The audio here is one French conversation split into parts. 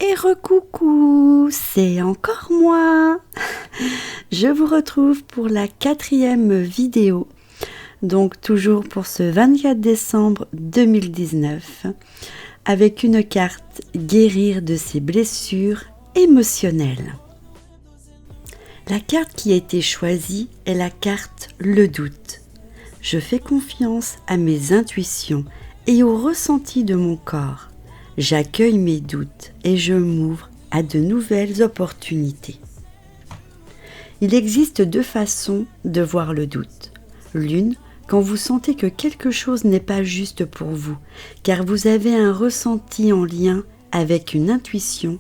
Et recoucou, c'est encore moi. Je vous retrouve pour la 4e vidéo, donc toujours pour ce 24 décembre 2019, avec une carte guérir de ses blessures émotionnelles. La carte qui a été choisie est la carte le doute. Je fais confiance à mes intuitions et au ressenti de mon corps. J'accueille mes doutes et je m'ouvre à de nouvelles opportunités. Il existe 2 façons de voir le doute. L'une, quand vous sentez que quelque chose n'est pas juste pour vous, car vous avez un ressenti en lien avec une intuition,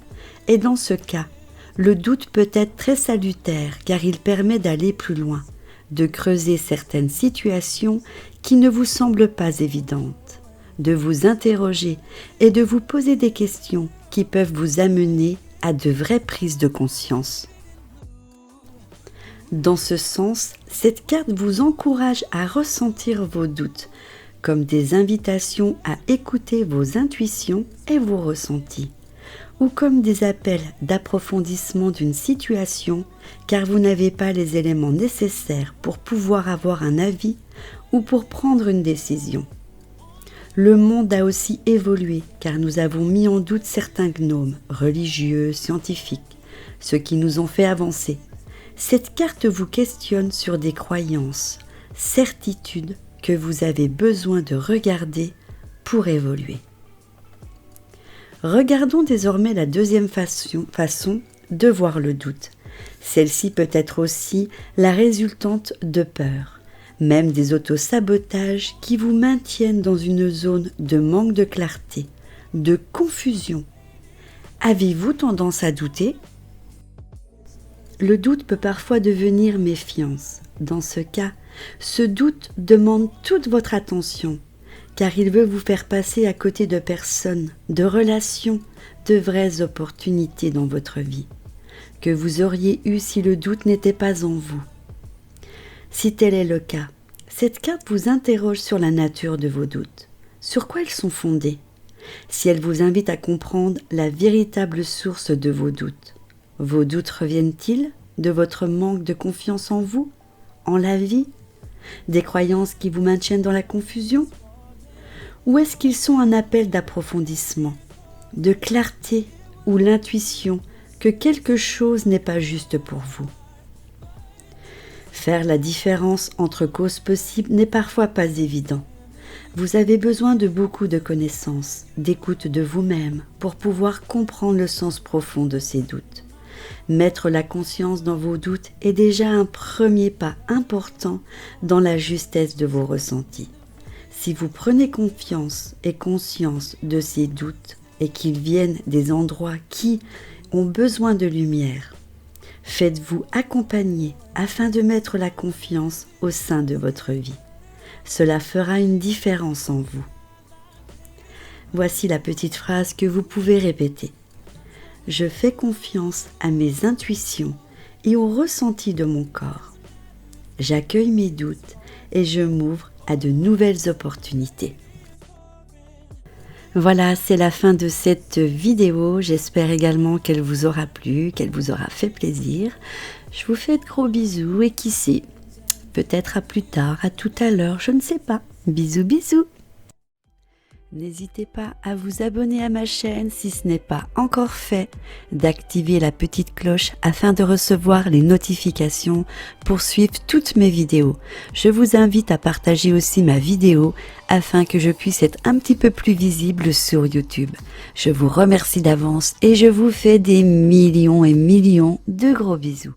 et dans ce cas, le doute peut être très salutaire car il permet d'aller plus loin, de creuser certaines situations qui ne vous semblent pas évidentes, de vous interroger et de vous poser des questions qui peuvent vous amener à de vraies prises de conscience. Dans ce sens, cette carte vous encourage à ressentir vos doutes, comme des invitations à écouter vos intuitions et vos ressentis, ou comme des appels d'approfondissement d'une situation, car vous n'avez pas les éléments nécessaires pour pouvoir avoir un avis ou pour prendre une décision. Le monde a aussi évolué car nous avons mis en doute certains gnomes, religieux, scientifiques, ceux qui nous ont fait avancer. Cette carte vous questionne sur des croyances, certitudes que vous avez besoin de regarder pour évoluer. Regardons désormais la 2e façon de voir le doute. Celle-ci peut être aussi la résultante de peur, même des autosabotages qui vous maintiennent dans une zone de manque de clarté, de confusion. Avez-vous tendance à douter ? Le doute peut parfois devenir méfiance. Dans ce cas, ce doute demande toute votre attention, car il veut vous faire passer à côté de personnes, de relations, de vraies opportunités dans votre vie, que vous auriez eues si le doute n'était pas en vous. Si tel est le cas, cette carte vous interroge sur la nature de vos doutes. Sur quoi ils sont fondés ? Si elle vous invite à comprendre la véritable source de vos doutes. Vos doutes reviennent-ils de votre manque de confiance en vous, en la vie, des croyances qui vous maintiennent dans la confusion ? Ou est-ce qu'ils sont un appel d'approfondissement, de clarté ou l'intuition que quelque chose n'est pas juste pour vous ? Faire la différence entre causes possibles n'est parfois pas évident. Vous avez besoin de beaucoup de connaissances, d'écoute de vous-même pour pouvoir comprendre le sens profond de ces doutes. Mettre la conscience dans vos doutes est déjà un premier pas important dans la justesse de vos ressentis. Si vous prenez confiance et conscience de ces doutes et qu'ils viennent des endroits qui ont besoin de lumière, faites-vous accompagner afin de mettre la confiance au sein de votre vie. Cela fera une différence en vous. Voici la petite phrase que vous pouvez répéter. Je fais confiance à mes intuitions et au ressenti de mon corps. J'accueille mes doutes et je m'ouvre à de nouvelles opportunités. Voilà, c'est la fin de cette vidéo. J'espère également qu'elle vous aura plu, qu'elle vous aura fait plaisir. Je vous fais de gros bisous et qui sait, peut-être à plus tard, à tout à l'heure, je ne sais pas. Bisous, bisous. N'hésitez pas à vous abonner à ma chaîne si ce n'est pas encore fait, d'activer la petite cloche afin de recevoir les notifications pour suivre toutes mes vidéos. Je vous invite à partager aussi ma vidéo afin que je puisse être un petit peu plus visible sur YouTube. Je vous remercie d'avance et je vous fais des millions et millions de gros bisous.